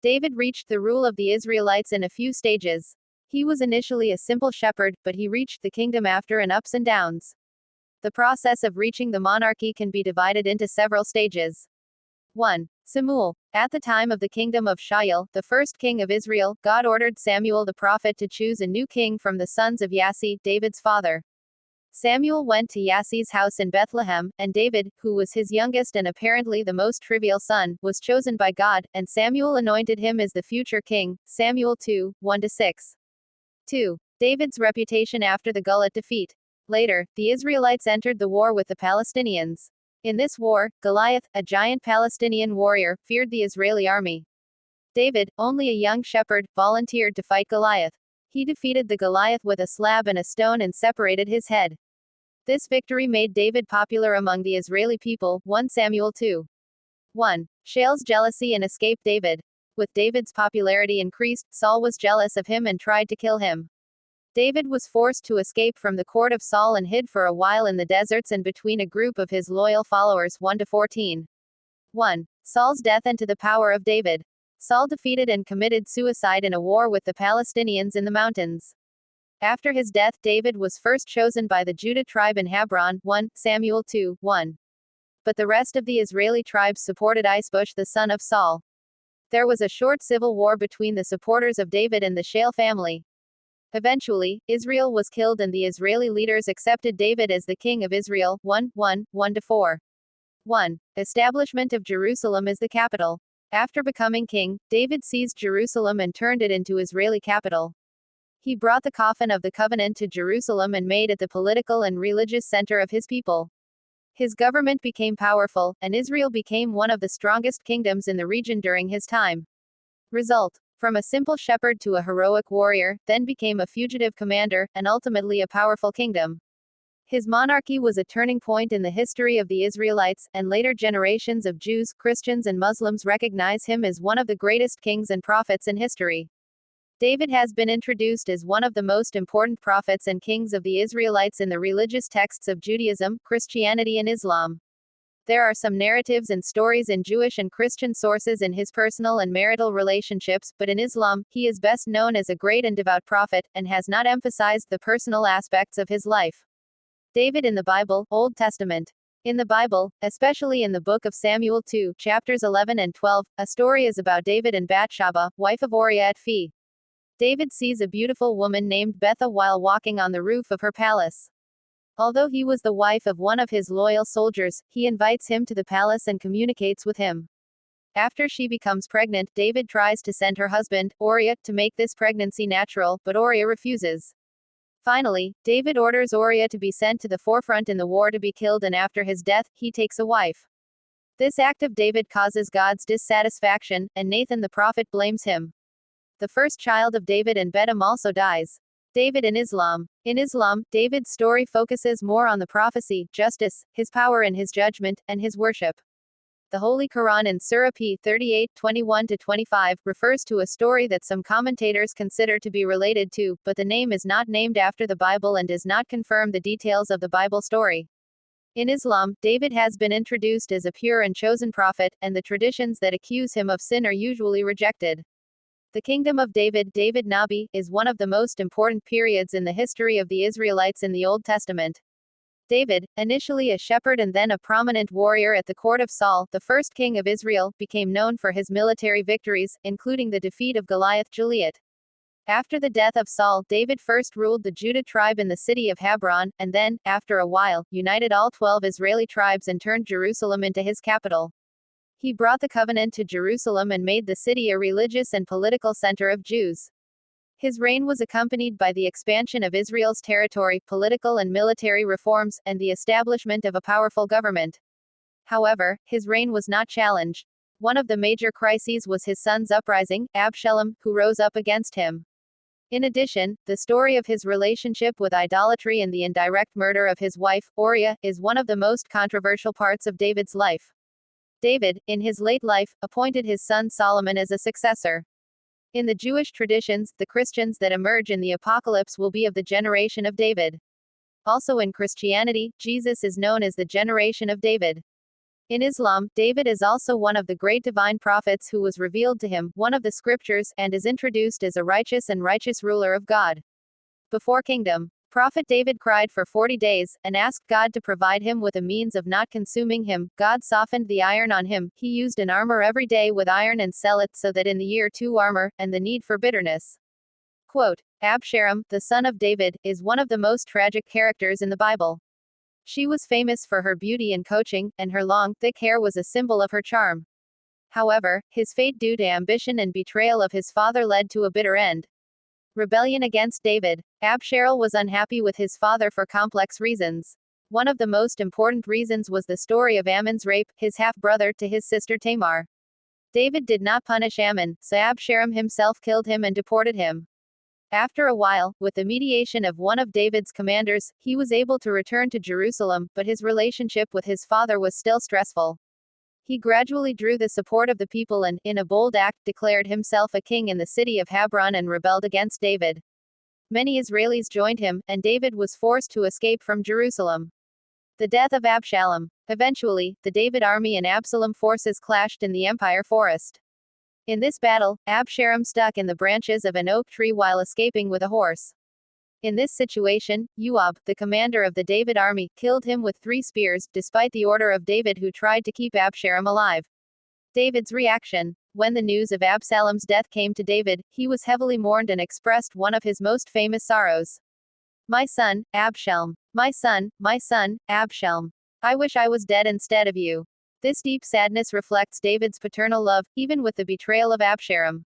David reached the rule of the Israelites in a few stages. He was initially a simple shepherd, but he reached the kingdom after an ups and downs. The process of reaching the monarchy can be divided into several stages. 1. Samuel. At the time of the kingdom of Shaul, the first king of Israel, God ordered Samuel the prophet to choose a new king from the sons of Yassi, David's father. Samuel went to Yassi's house in Bethlehem, and David, who was his youngest and apparently the most trivial son, was chosen by God, and Samuel anointed him as the future king. Samuel 2, 1-6. 2. David's reputation after the Goliath defeat. Later, the Israelites entered the war with the Palestinians. In this war, Goliath, a giant Palestinian warrior, feared the Israeli army. David, only a young shepherd, volunteered to fight Goliath. He defeated the Goliath with a slab and a stone and separated his head. This victory made David popular among the Israeli people. 1 Samuel 2. 1. Shaul's jealousy and escape. David. With David's popularity increased, Saul was jealous of him and tried to kill him. David was forced to escape from the court of Saul and hid for a while in the deserts and between a group of his loyal followers. 1-14. 1. Saul's death and to the power of David. Saul defeated and committed suicide in a war with the Palestinians in the mountains. After his death, David was first chosen by the Judah tribe in Hebron. 1 Samuel 2, 1. But the rest of the Israeli tribes supported Ishbosheth the son of Saul. There was a short civil war between the supporters of David and the Shaul family. Eventually, Israel was killed and the Israeli leaders accepted David as the king of Israel. 1-4. 1. Establishment of Jerusalem as the capital. After becoming king, David seized Jerusalem and turned it into Israeli capital. He brought the coffin of the covenant to Jerusalem and made it the political and religious center of his people. His government became powerful, and Israel became one of the strongest kingdoms in the region during his time. Result: from a simple shepherd to a heroic warrior, then became a fugitive commander, and ultimately a powerful kingdom. His monarchy was a turning point in the history of the Israelites, and later generations of Jews, Christians and Muslims recognize him as one of the greatest kings and prophets in history. David has been introduced as one of the most important prophets and kings of the Israelites in the religious texts of Judaism, Christianity and Islam. There are some narratives and stories in Jewish and Christian sources in his personal and marital relationships, but in Islam, he is best known as a great and devout prophet, and has not emphasized the personal aspects of his life. David in the Bible, Old Testament. In the Bible, especially in the book of Samuel 2, chapters 11 and 12, a story is about David and Bathsheba, wife of Uriah at Fee. David sees a beautiful woman named Betha while walking on the roof of her palace. Although he was the wife of one of his loyal soldiers, he invites him to the palace and communicates with him. After she becomes pregnant, David tries to send her husband, Uriah, to make this pregnancy natural, but Uriah refuses. Finally, David orders Uriah to be sent to the forefront in the war to be killed, and after his death, he takes a wife. This act of David causes God's dissatisfaction, and Nathan the prophet blames him. The first child of David and Bedam also dies. David in Islam. In Islam, David's story focuses more on the prophecy, justice, his power and his judgment, and his worship. The Holy Quran in Surah P. 38, 21-25, refers to a story that some commentators consider to be related to, but the name is not named after the Bible and does not confirm the details of the Bible story. In Islam, David has been introduced as a pure and chosen prophet, and the traditions that accuse him of sin are usually rejected. The kingdom of David, David Nabi, is one of the most important periods in the history of the Israelites in the Old Testament. David, initially a shepherd and then a prominent warrior at the court of Saul, the first king of Israel, became known for his military victories, including the defeat of Goliath. After the death of Saul, David first ruled the Judah tribe in the city of Hebron, and then, after a while, united all 12 Israeli tribes and turned Jerusalem into his capital. He brought the covenant to Jerusalem and made the city a religious and political center of Jews. His reign was accompanied by the expansion of Israel's territory, political and military reforms, and the establishment of a powerful government. However, his reign was not challenged. One of the major crises was his son's uprising, Absalom, who rose up against him. In addition, the story of his relationship with idolatry and the indirect murder of his wife, Uriah, is one of the most controversial parts of David's life. David, in his late life, appointed his son Solomon as a successor. In the Jewish traditions, the Christians that emerge in the apocalypse will be of the generation of David. Also in Christianity, Jesus is known as the generation of David. In Islam, David is also one of the great divine prophets who was revealed to him, one of the scriptures, and is introduced as a righteous ruler of God. Before kingdom, Prophet David cried for 40 days, and asked God to provide him with a means of not consuming him. God softened the iron on him. He used an armor every day with iron and sell it so that in the year 2 armor, and the need for bitterness. Quote, Abshalom, the son of David, is one of the most tragic characters in the Bible. She was famous for her beauty and coaching, and her long, thick hair was a symbol of her charm. However, his fate due to ambition and betrayal of his father led to a bitter end. Rebellion against David. Absalom was unhappy with his father for complex reasons. One of the most important reasons was the story of Amnon's rape, his half-brother, to his sister Tamar. David did not punish Amnon, so Absalom himself killed him and deported him. After a while, with the mediation of one of David's commanders, he was able to return to Jerusalem, but his relationship with his father was still stressful. He gradually drew the support of the people and, in a bold act, declared himself a king in the city of Hebron and rebelled against David. Many Israelis joined him, and David was forced to escape from Jerusalem. The death of Absalom. Eventually, the David army and Absalom forces clashed in the Empire Forest. In this battle, Absalom stuck in the branches of an oak tree while escaping with a horse. In this situation, Joab, the commander of the David army, killed him with 3 spears, despite the order of David, who tried to keep Absalom alive. David's reaction. When the news of Absalom's death came to David, he was heavily mourned and expressed one of his most famous sorrows. My son, Absalom. My son, Absalom. I wish I was dead instead of you. This deep sadness reflects David's paternal love, even with the betrayal of Absalom.